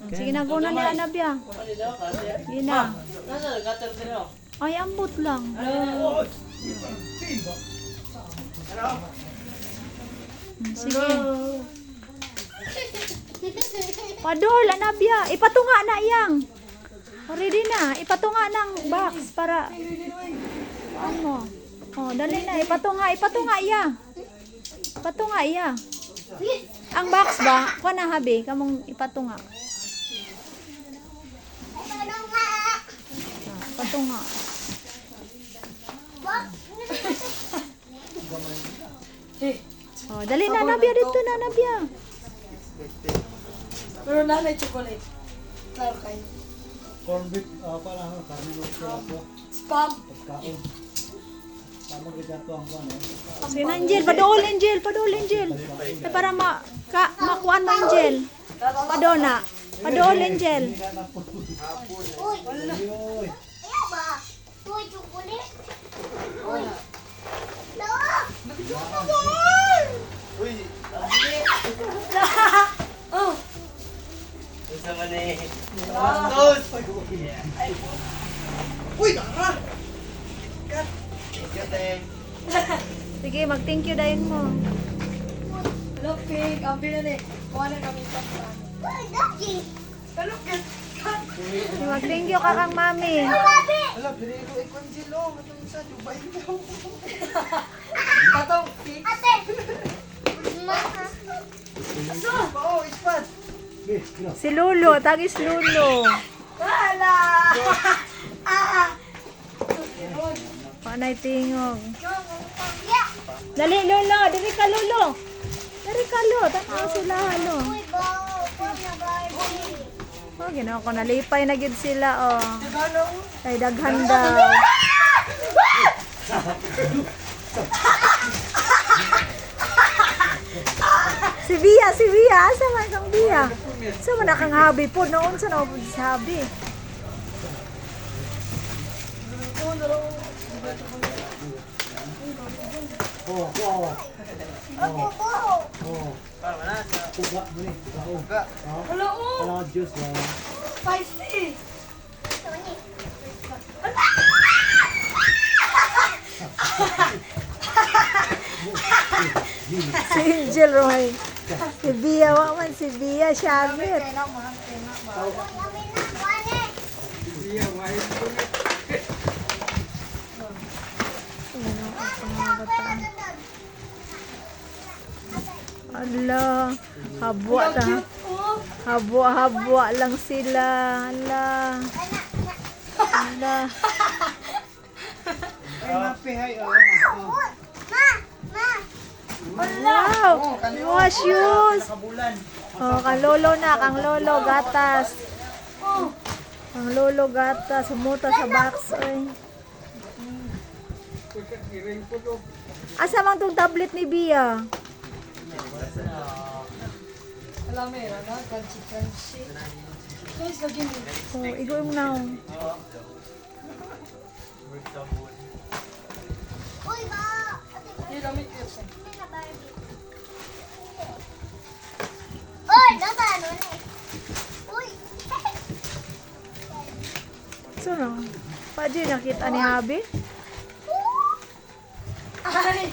Sige na, go na ni Anabia. Sige na. Ay, ambot lang. Sige. Padol, Anabia. Ipatunga na iyang. Ready na. Ipatunga ng box para... Ano? Oh, dali na. Ipatunga iya. Ipatunga iya. Ang box ba? Kuha na, habi. Kamong ipatunga. Patunga. Oh, dali na, Nabia. Dito na, Nabia. Pero nanay chocolate. Klaro kayo. Corn beef, parang karnilo sila po. Spam. Pagkain. Tama kita to ang kuwan eh. Sige na, Angel. Padool, Angel. Padool, Angel. Eh, para makuhaan mo, Angel. Padona. Padool, Angel. Uy! Ayaw ba? Uy, chocolate. Uy. No! Uy! Oh. Isa man eh. Tos! Uy! Dara! Thank you, Teng. Sige, mag-thank you dahil mo. Hello, Pig. Ang bilan eh. Kuha na kami sa Uy, Daddy. Hello, Pig. Sige, mag-thank you ka kang mami. Babi. Alam, pinili ko ikon silo. Matong sa Dubai daw. Tatong, Pig. Ate. Oo, ispat. Si Lolo. Tagis Lolo. Hala! Panay tingog. Yeah. Dali, Lolo. Dali ka, Lolo. Dali ka, Lolo. Tanaw sila, Lolo. Uy, bawo. Pag na Barbie. Oh, ginawa ko. Nalipay na gid sila, oh. Gano? Kay daghan daw. Si Bia. Asa man kang Bia? Sa man kang habi po. Noon sa na po si habi. Oh, oh, Ako po. oh. Para na sa Tuga mo ni. uga. Hello, oh. Kala juice lang. Spicy. Si Angel Roy. Si Bia. Wa man si Bia. Shabit. Uy, amin na. Kuwane. Ala. Habwa ta. Cute, oh. Habwa lang sila. Ala. Ala. Ay, mapihay. Oh. Uy, ma. Wow. Mga shoes. Nakabulan. Oh, kang lolo na. Kang lolo. Gatas. Oh. Ang lolo gatas. Sumuta sa box. Oy. Asa mang tong tablet ni Bia? Alam mo yun, ano? Crunchy. Guys, lagi mo. Oh, igo mo na. Uy, ba. Ate, Hindi, lamit yun. Barbie na Barbie. Uy, nasa ano na eh. Uy. So no. Paji nakita ni Habi? Ay!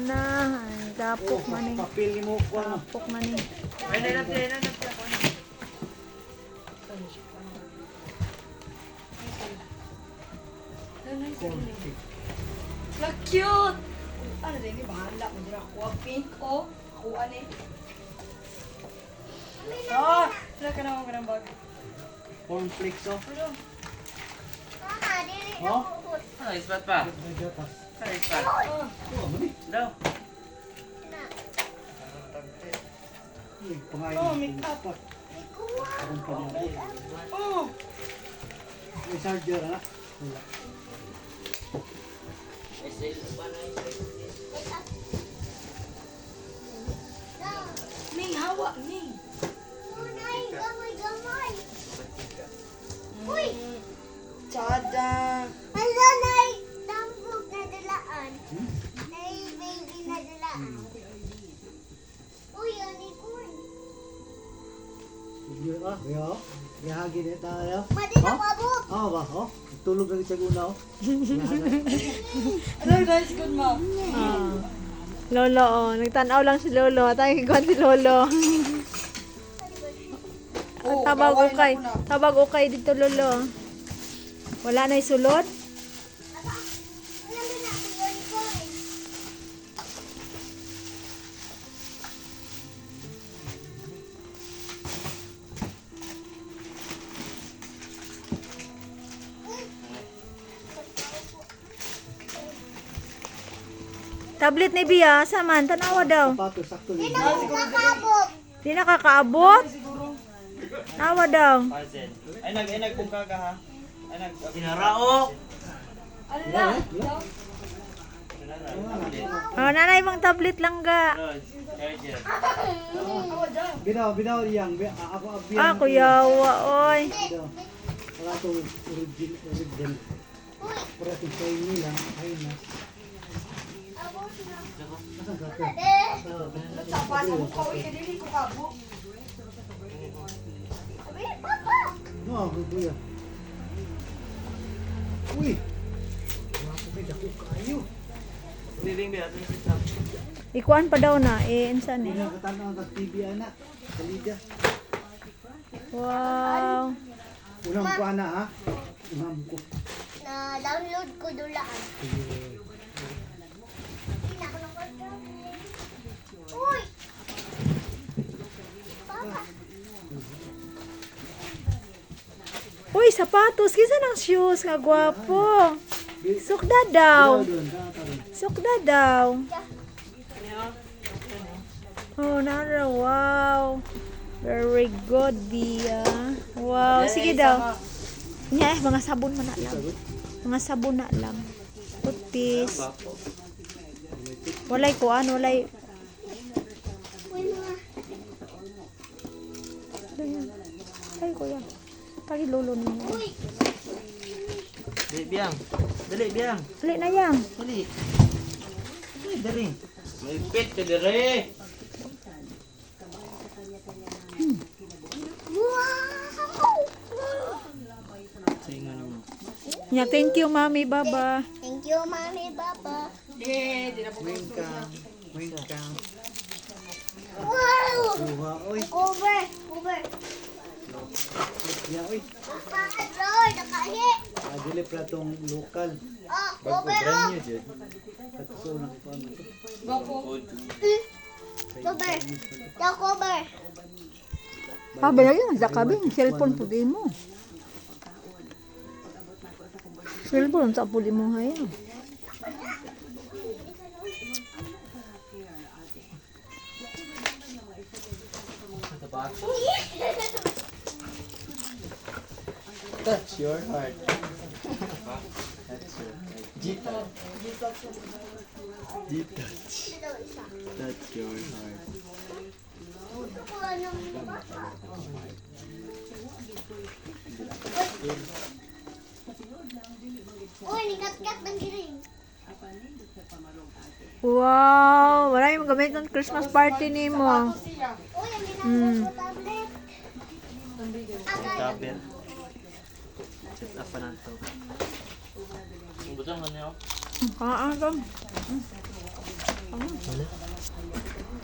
Na, ay, dapok man eh. Papel ni mo kuwan. Dapok man eh. Ay, nanapya. Look cute! Ano din, bahala mo dyan ako. Pink, oh. Ako, ano eh. Oh! Wala ka naman ka ng bag. Cornflakes oh. Ano? Mama, dili na Oh? puhut. Ano, ispat pa? May gatas. Ano, ispat? Oh! Oh, ano ni? Daw. Na. Uy, pangain. Oh, make up. Ikuha. Akong pangain. Oh! May charger ha? Wala. Ning, hawa, Ning. Unay, gamay. Uy. Chada. Hala, nay. Tambok na dalaan. Nay, baby na dalaan. Uy, ano Yo. Gihagi na tayo. Madi na ko abot. Oh, ba? Oh. Tulog lagi sa una, oh. Ano guys, good ma. Ah. Lolo, oh. Nagtanaw lang si Lolo. Tayo kikuhan si Lolo. Oh, Tabag kaway na ukay. ko na. Tabag ukay dito, Lolo. Wala na isulod? Alam mo na, kuya ko eh. Tablet ni Bia, saman, tanawa daw. Sapatos, sakto Di din. na ko nakabot. Di nakakaabot. Siguro. Tawa daw. Pazen. Ay, nagpungka ka ha? Ay, Sinarao! Ano na? Oh, nanay mong tablet lang ga. Charger. Binaw iyang. Ako abiyang. Ah, kuyawa, oy. Binaw. Wala itong original. Pero itong sa inyo lang. Ayun na. Nasaan ka ito? Tapos mo ko dili ko kabo. Sabi, papa. No, kuya. Uy! Wala ko may dako kayo. Living ba? Atin sa Ikuan pa daw na, insan Hindi eh. na katanaw ang TV, anak. Kalida. Wow. Unang ko, anak, ha? Unang ko. Na-download ko dulaan. Uy! Papa. Uy, sapatos. Kisa ng shoes. Nga gwapo. Sukda daw. Doon, doon. Sukda daw. Oh, nara. Wow. Very good, Bia. Wow. Sige daw. Nya, mga sabon mo na lang. Mga sabon na lang. Toothpaste. Walay kuan, walay. Uy, mga. Ay, kuya. Pagi lolo ninyo. Uy! Dali, Biang. Dali, Biang. Dali na yan. Dali. Dali, dali. May pit ka dali. Wow! Singa naman. Nya, thank you, mami, baba. Thank you, Mami, Papa. Di na po ko. Welcome. Wow! Buha, oy. Cover! Cover! Ya, oy. Bakit, Roy? Nakahi! Adili pala tong lokal. Oh, cover, oh! Katso ng kuan ito. Bako. Cover! The cover! Ah, bala yun. Sa kabing. Cellphone po din mo. Cellphone sa po din mo ngayon. Touch your heart. Touch your heart. G-touch. G-touch. Touch your heart. Uy, nikat-kat ng giring. Wow! Wala yung gamit ng Christmas party ni mo. Siya. Uy, ang ginagawa ko tablet. Tabir. Set up pa na ito. Ang butang na niyo. Kaan ka.